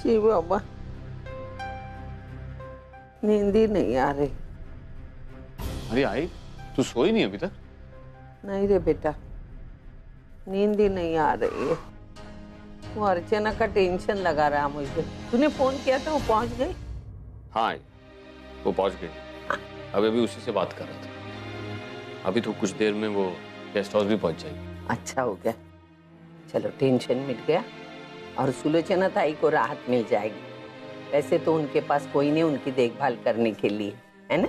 जी बाबा, नींद ही नहीं आ रही। अरे आई, तू सोई नहीं अभी तक? नहीं रे बेटा, नींद ही नहीं आ रही है। वो अर्चना का टेंशन लगा रहा मुझे। तूने फोन किया था, वो पहुंच गई? हाँ आई, वो पहुंच गई। अभी उसी से बात कर रहा था। अभी तो कुछ देर में वो गेस्ट हाउस भी पहुंच जाएगी। अच्छा हो गया, चलो टेंशन मिट गया और सुलोचना ताई को राहत मिल जाएगी। वैसे तो उनके पास कोई नहीं उनकी देखभाल करने के लिए, है ना?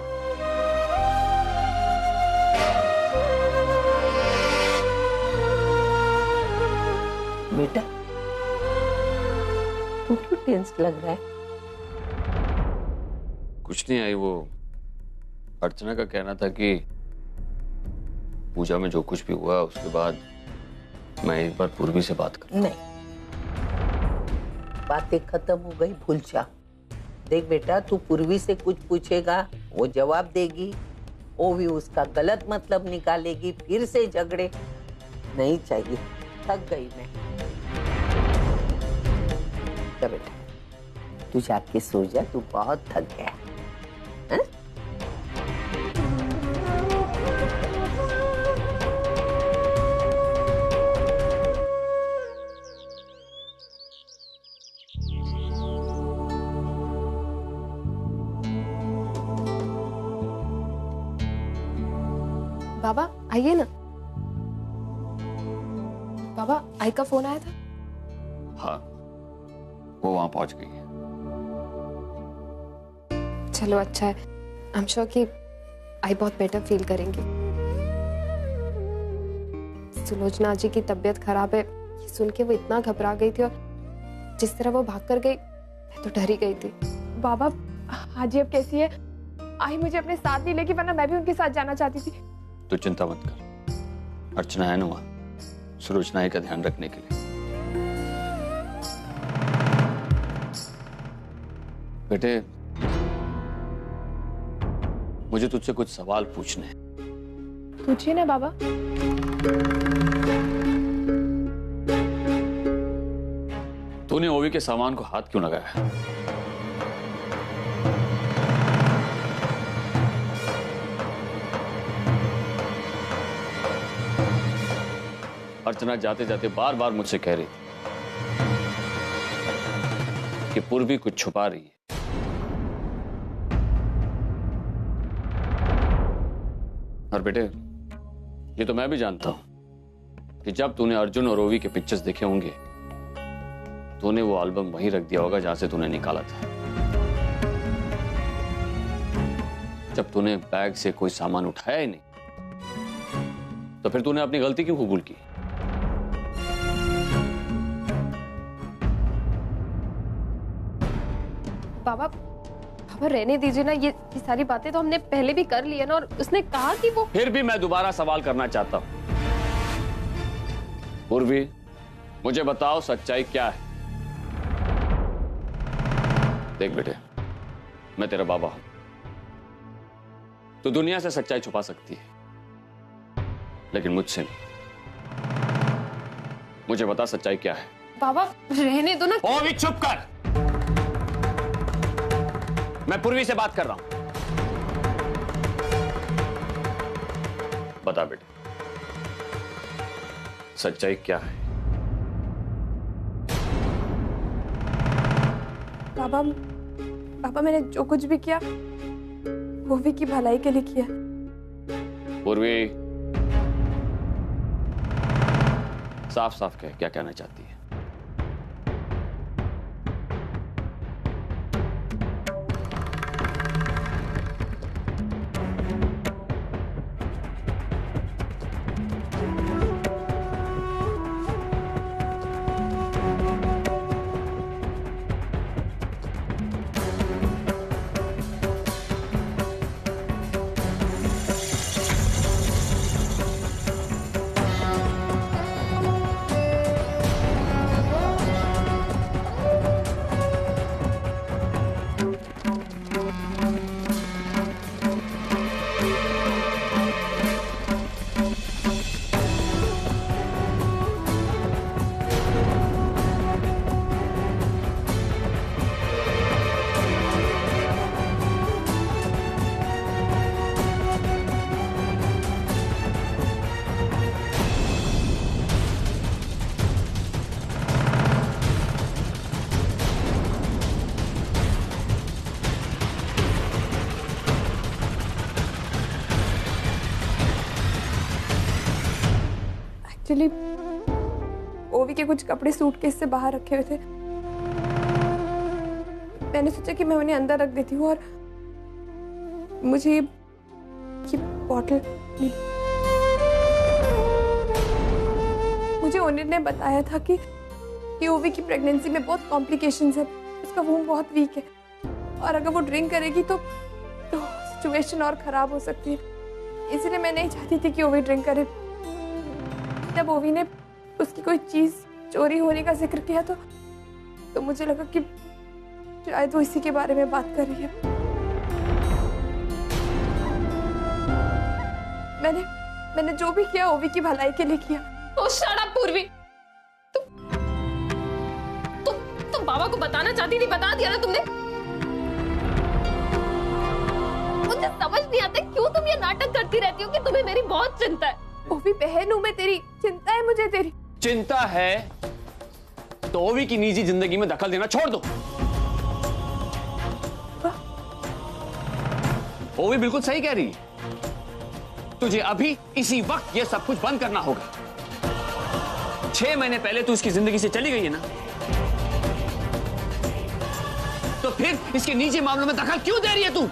बेटा, तू क्यों टेंस लग रहा है? कुछ नहीं आई, वो अर्चना का कहना था कि पूजा में जो कुछ भी हुआ उसके बाद मैं एक बार पूर्वी से बात कर। नहीं, बातें खत्म हो गई, भूल जा। देख बेटा, तू पूर्वी से कुछ पूछेगा, वो जवाब देगी, वो भी उसका गलत मतलब निकालेगी, फिर से झगड़े नहीं चाहिए। थक गई मैं। जा बेटा, तू जाके सो जा, तू बहुत थक गया है? बाबा आइए ना। बाबा, आई का फोन आया था? हाँ, वो वहां पहुंच गई है। चलो अच्छा है। आई एम श्योर कि आई बहुत बेटर फील करेंगी। सुलोचना जी की तबीयत खराब है ये सुन के वो इतना घबरा गई थी, और जिस तरह वो भाग कर गई मैं तो डर ही गई थी। बाबा, हाजी अब कैसी है? आई मुझे अपने साथ नहीं लेगी, वरना मैं भी उनके साथ जाना चाहती थी। तो चिंता मत कर, अर्चना है ना वहां सुलोचना का ध्यान रखने के लिए। बेटे, मुझे तुझसे कुछ सवाल पूछने हैं। पूछिए ना बाबा। तूने ओवी के सामान को हाथ क्यों लगाया? अर्चना जाते जाते बार बार मुझसे कह रही थी कि पूर्वी कुछ छुपा रही है। और बेटे, ये तो मैं भी जानता हूं कि जब तूने अर्जुन और ओवी के पिक्चर्स देखे होंगे, तूने वो एल्बम वहीं रख दिया होगा जहां से तूने निकाला था। जब तूने बैग से कोई सामान उठाया ही नहीं, तो फिर तूने अपनी गलती क्यों कबूल की? बाबा, बाबा रहने दीजिए ना, ये सारी बातें तो हमने पहले भी कर ली है ना, और उसने कहा कि वो। फिर भी मैं दोबारा सवाल करना चाहता हूं। पूर्वी, मुझे बताओ सच्चाई क्या है? देख बेटे, मैं तेरा बाबा हूं, तो दुनिया से सच्चाई छुपा सकती है, लेकिन मुझसे नहीं। मुझे बता सच्चाई क्या है? बाबा रहने दो ना। ओ भी चुप कर, मैं पूर्वी से बात कर रहा हूं। बता बेटे, सच्चाई क्या है? बाबा, पापा मैंने जो कुछ भी किया वो भी की भलाई के लिए किया। पूर्वी, साफ साफ कह, क्या कहना चाहती है? एक्चुअली ओवी के कुछ कपड़े सूटकेस से बाहर रखे हुए थे। मैंने सोचा कि मैं उन्हें अंदर रख देती हूँ और मुझे ये बॉटल मिली। मुझे ओनिर ने बताया था कि ओवी की प्रेगनेंसी में बहुत कॉम्प्लिकेशंस है, उसका वूम बहुत वीक है और अगर वो ड्रिंक करेगी तो सिचुएशन और खराब हो सकती है। इसलिए मैं नहीं चाहती थी कि ओवी ड्रिंक करे। जब ओवी ने उसकी कोई चीज चोरी होने का जिक्र किया तो मुझे लगा कि शायद वो इसी के बारे में बात कर रही है। मैंने जो भी किया ओवी की भलाई के लिए किया। ओ शट अप पूर्वी, तुम बाबा को बताना चाहती थी, बता दिया ना तुमने। मुझे समझ नहीं आता क्यों तुम ये नाटक करती रहती हो कि तुम्हें मेरी बहुत चिंता है। ओवी बहन हूं मैं तेरी, चिंता है मुझे तेरी। चिंता है तो ओवी की निजी जिंदगी में दखल देना छोड़ दो। ओवी बिल्कुल सही कह रही है। तुझे अभी इसी वक्त ये सब कुछ बंद करना होगा। 6 महीने पहले तू इसकी जिंदगी से चली गई है ना, तो फिर इसके निजी मामलों में दखल क्यों दे रही है तू?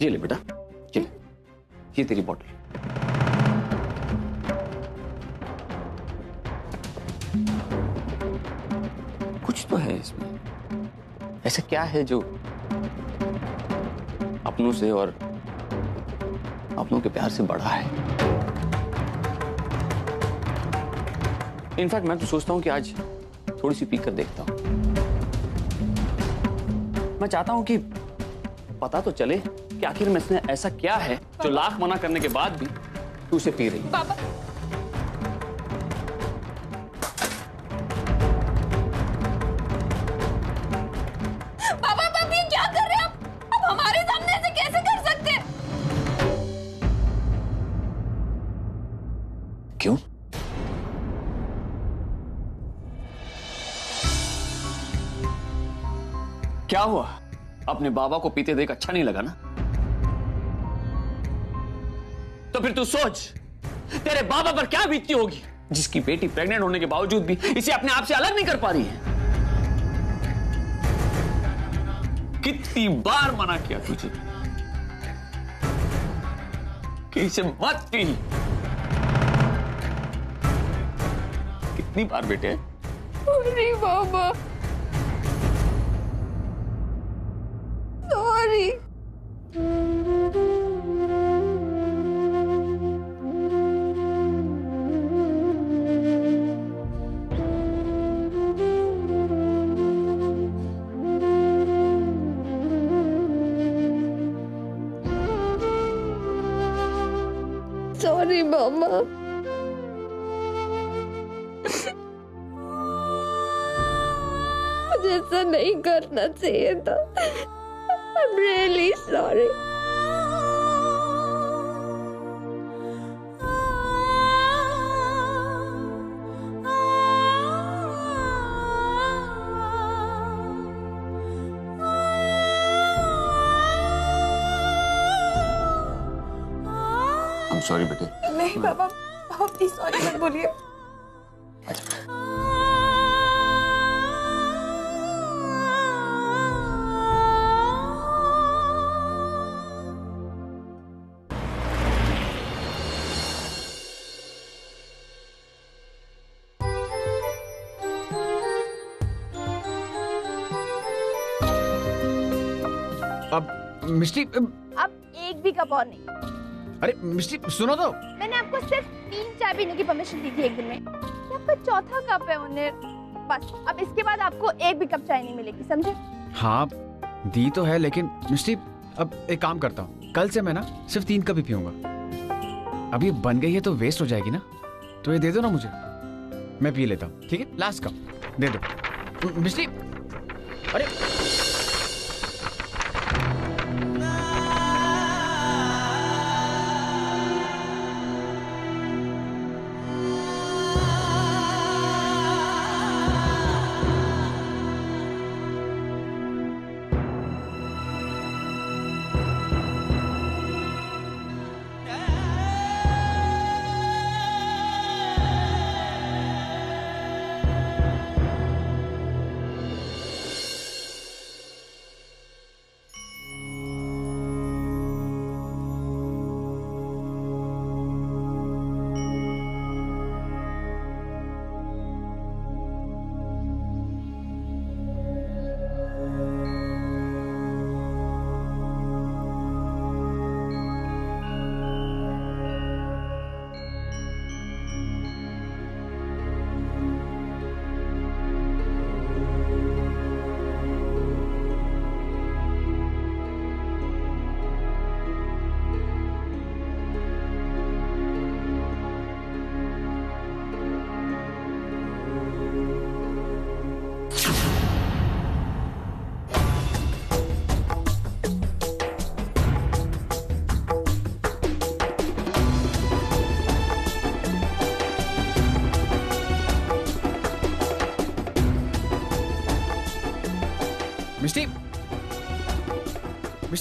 ये ले बेटा, ये ले, ये तेरी बॉटल। कुछ तो है इसमें। ऐसा क्या है जो अपनों से और अपनों के प्यार से बड़ा है? इनफैक्ट मैं तो सोचता हूं कि आज थोड़ी सी पीकर देखता हूं। मैं चाहता हूं कि पता तो चले कि आखिर में इसने ऐसा क्या है जो लाख मना करने के बाद भी तू उसे पी रही है। पापा, पापा आप ये क्या कर रहे हैं? आप हमारे सामने ऐसे कैसे कर सकते हैं? क्यों? क्या हुआ? अपने बाबा को पीते देख अच्छा नहीं लगा ना? तो फिर तू सोच, तेरे बाबा पर क्या बीतती होगी जिसकी बेटी प्रेग्नेंट होने के बावजूद भी इसे अपने आप से अलग नहीं कर पा रही है। कितनी बार मना किया तुझे कि इसे मत पी। कितनी बार बेटे? सॉरी बाबा, सॉरी। सॉरी मामा। मुझे ऐसा नहीं करना चाहिए था। I'm really sorry. I'm sorry बेटे। नहीं बाबा, आप प्लीज सॉरी मत बोलिए। अब मिष्टी, अब एक भी कप और नहीं। अरे मिष्टी सुनो तो। मैंने आपको सिर्फ 3 चाय पीने की परमिशन दी थी एक दिन में। ये आपका चौथा कप है उन्हें। बस अब इसके बाद आपको एक भी कप चाय नहीं मिलेगी, समझे? हाँ दी तो है, लेकिन मिष्टी अब एक काम करता हूँ, कल से मैं ना सिर्फ 3 कप ही पीऊंगा। अब ये बन गई है तो वेस्ट हो जाएगी ना, तो ये दे दो ना मुझे, मैं पी लेता हूँ। ठीक है, लास्ट कप दे दो मिष्टी। अरे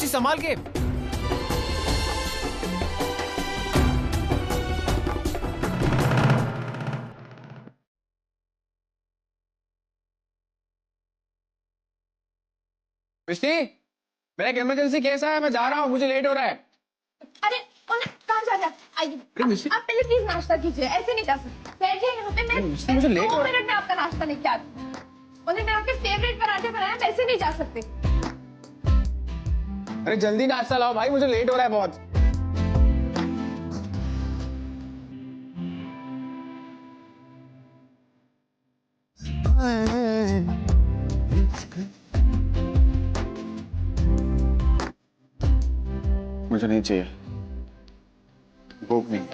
संभाल के। मिष्टी, मेरा एक इमरजेंसी केस है, मैं जा रहा हूँ, मुझे लेट हो रहा है। अरे कहाँ जा रहे हैं? आइए आप पहले प्लीज नाश्ता कीजिए, ऐसे नहीं जा सकते। बैठिए यहाँ पे, मैं मुझे लेट 2 मिनट में आपका नाश्ता लेके आती हूँ। उन्होंने आपके फेवरेट पराठे बनाए, वैसे नहीं जा सकते। अरे जल्दी नाश्ता लाओ भाई, मुझे लेट हो रहा है बहुत। मुझे नहीं चाहिए, भूख नहीं।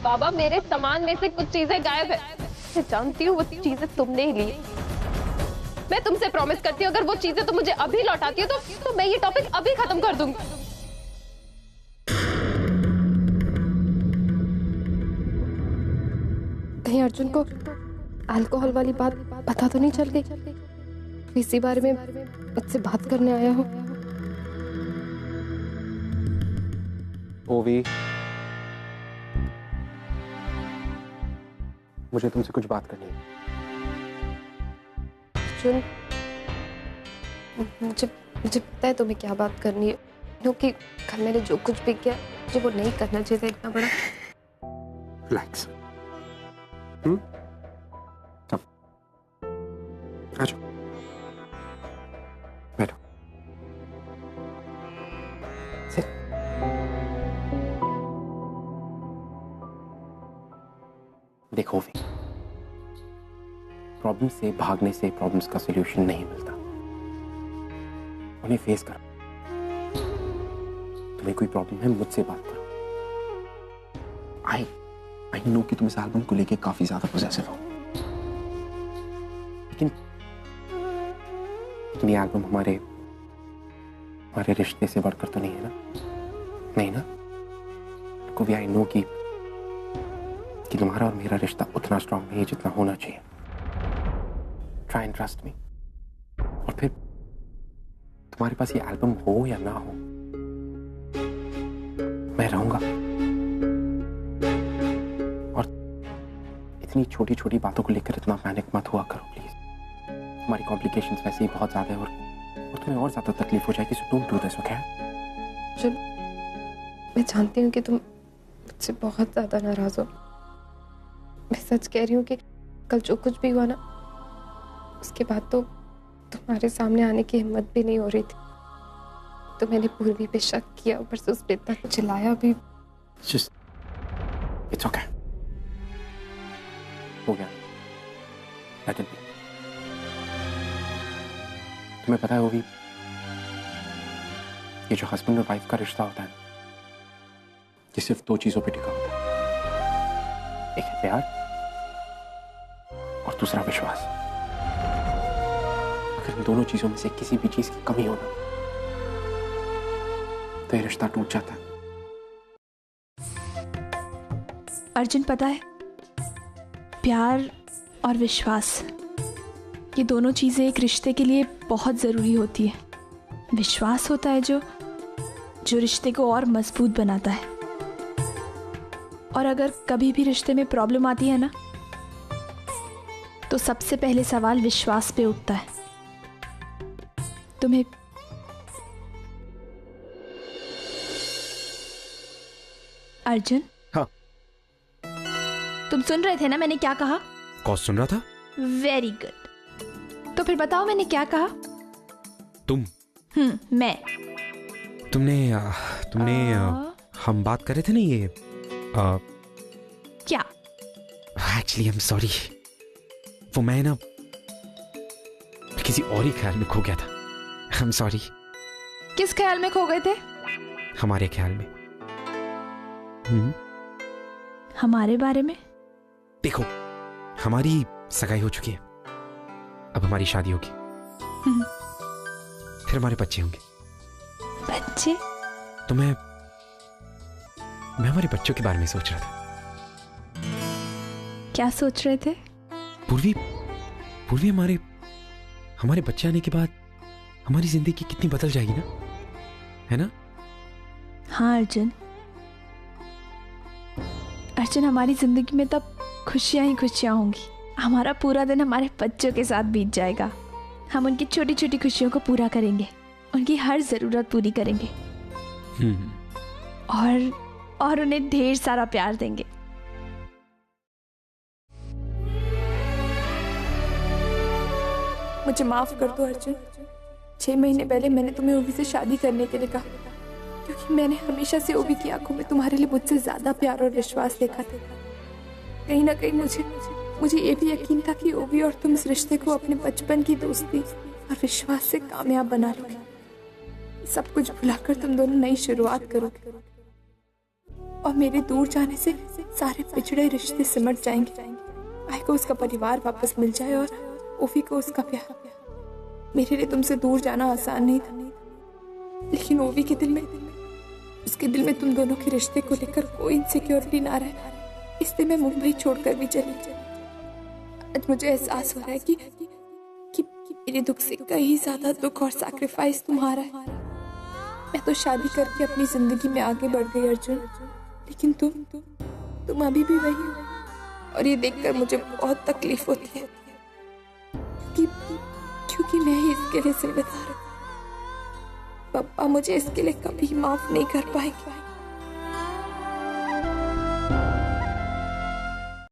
बाबा मेरे सामान में से कुछ चीजें गायब है। मैं जानती हूँ वो चीजें तुमने ही ली। मैं तुमसे प्रॉमिस करती हूँ अगर वो चीजें तुम मुझे अभी लौटाती हो तो मैं ये टॉपिक अभी खत्म कर दूंगी। कहीं अर्जुन को अल्कोहल वाली बात पता तो नहीं चल गई? तो इसी बारे में मुझसे बात करने आया हो। ओवी, मुझे तुमसे कुछ बात करनी है। अर्जुन, मुझे पता है तुम्हें क्या बात करनी है, क्योंकि कल मैंने जो कुछ भी किया मुझे वो नहीं करना चाहिए था इतना बड़ा। रिलैक्स। सब आ जाओ, बैठो। देखो भी, प्रॉब्लम से भागने से प्रॉब्लम्स का सॉल्यूशन नहीं मिलता, उन्हें फेस करो। तुम्हें कोई प्रॉब्लम है, मुझसे बात करो। आई नो कि तुम इस एल्बम को लेके काफी ज्यादा पोजेसिव हो, लेकिन ये एल्बम हमारे रिश्ते से बढ़कर तो नहीं है ना? नहीं ना? को आई नो कि तुम्हारा और मेरा रिश्ता उतना स्ट्रांग नहीं है जितना होना चाहिए। Try and trust me. और फिर तुम्हारे पास ये एल्बम हो या ना हो, मैं रहूंगा। और इतनी छोटी छोटी बातों को लेकर इतना पैनिक मत हुआ करो प्लीज। हमारी कॉम्प्लिकेशंस वैसे ही बहुत ज्यादा है और तुम्हें और ज्यादा तकलीफ हो जाएगी, so don't do this, okay? मैं जानती हूँ कि तुम मुझसे बहुत ज्यादा नाराज हो। मैं सच कह रही हूँ कि कल जो कुछ भी हुआ ना, उसके बाद तो तुम्हारे सामने आने की हिम्मत भी नहीं हो रही थी, तो मैंने पूर्वी पे शक किया, ऊपर से उस पे इतना चिल्लाया भी। It's okay. हो गया। Let it be. तुम्हें पता है वो भी, ये जो हस्बैंड और वाइफ का रिश्ता होता है ये सिर्फ 2 चीजों पे टिका होता है, एक है प्यार और दूसरा विश्वास। अगर इन दोनों चीजों में से किसी भी चीज की कमी हो ना तो ये रिश्ता टूट जाता है। अर्जुन, पता है प्यार और विश्वास ये दोनों चीजें एक रिश्ते के लिए बहुत जरूरी होती है। विश्वास होता है जो रिश्ते को और मजबूत बनाता है। और अगर कभी भी रिश्ते में प्रॉब्लम आती है ना, तो सबसे पहले सवाल विश्वास पे उठता है। तुम्हें अर्जुन, हाँ। तुम सुन रहे थे ना मैंने क्या कहा? कौन सुन रहा था? Very good. तो फिर बताओ मैंने क्या कहा? तुम? मैं। तुमने हम बात कर रहे थे ना ये क्या? एक्चुअली आई एम सॉरी, वो मैं ना किसी और ही ख्याल में खो गया था। I am sorry. किस ख्याल में खो गए थे? हमारे ख्याल में। हमारे बारे में? देखो, हमारी सगाई हो चुकी है, अब हमारी शादी होगी, फिर हमारे बच्चे होंगे। बच्चे? तो मैं हमारे बच्चों के बारे में सोच रहा था। क्या सोच रहे थे? पूर्वी हमारे बच्चे आने के बाद हमारी जिंदगी कितनी बदल जाएगी ना, है ना? हाँ अर्जुन, हमारी जिंदगी में तब खुशियां ही खुशियां होंगी। हमारा पूरा दिन हमारे बच्चों के साथ बीत जाएगा। हम उनकी छोटी छोटी खुशियों को पूरा करेंगे, उनकी हर जरूरत पूरी करेंगे और उन्हें ढेर सारा प्यार देंगे। मुझे माफ कर दो अर्जुन। 6 महीने पहले मैंने तुम्हें ओवी से शादी करने के लिए कहा, क्योंकि मैंने हमेशा से ओवी की आंखों में तुम्हारे लिए मुझसे ज्यादा प्यार और विश्वास देखा था। कहीं ना कहीं मुझे ये भी यकीन था कि ओवी और तुम इस रिश्ते को अपने बचपन की दोस्ती और विश्वास से कामयाब बना लोगे। सब कुछ भुलाकर तुम दोनों नई शुरुआत करोगे और मेरे दूर जाने से सारे पिछड़े रिश्ते सिमट जाएंगे। आई को उसका परिवार वापस मिल जाए और ओवी को उसका प्यार। मेरे लिए तुमसे दूर जाना आसान नहीं था, लेकिन ओवी के दिल में, उसके दिल में तुम दोनों के रिश्ते को लेकर कोई इनसिक्योरिटी ना रहे, इसलिए मैं मुंबई छोड़कर भी चली। आज मुझे एहसास हो रहा है कि मेरे दुख से कहीं ज्यादा दुख और सैक्रिफाइस तुम्हारा है। मैं तो शादी करके अपनी जिंदगी में आगे बढ़ गई अर्जुन, लेकिन तुम अभी भी वही हो, और ये देखकर मुझे बहुत तकलीफ होती है क्योंकि मैं ही इसके लिए जिम्मेदार हूँ। पापा मुझे इसके लिए कभी माफ नहीं कर पाएंगे।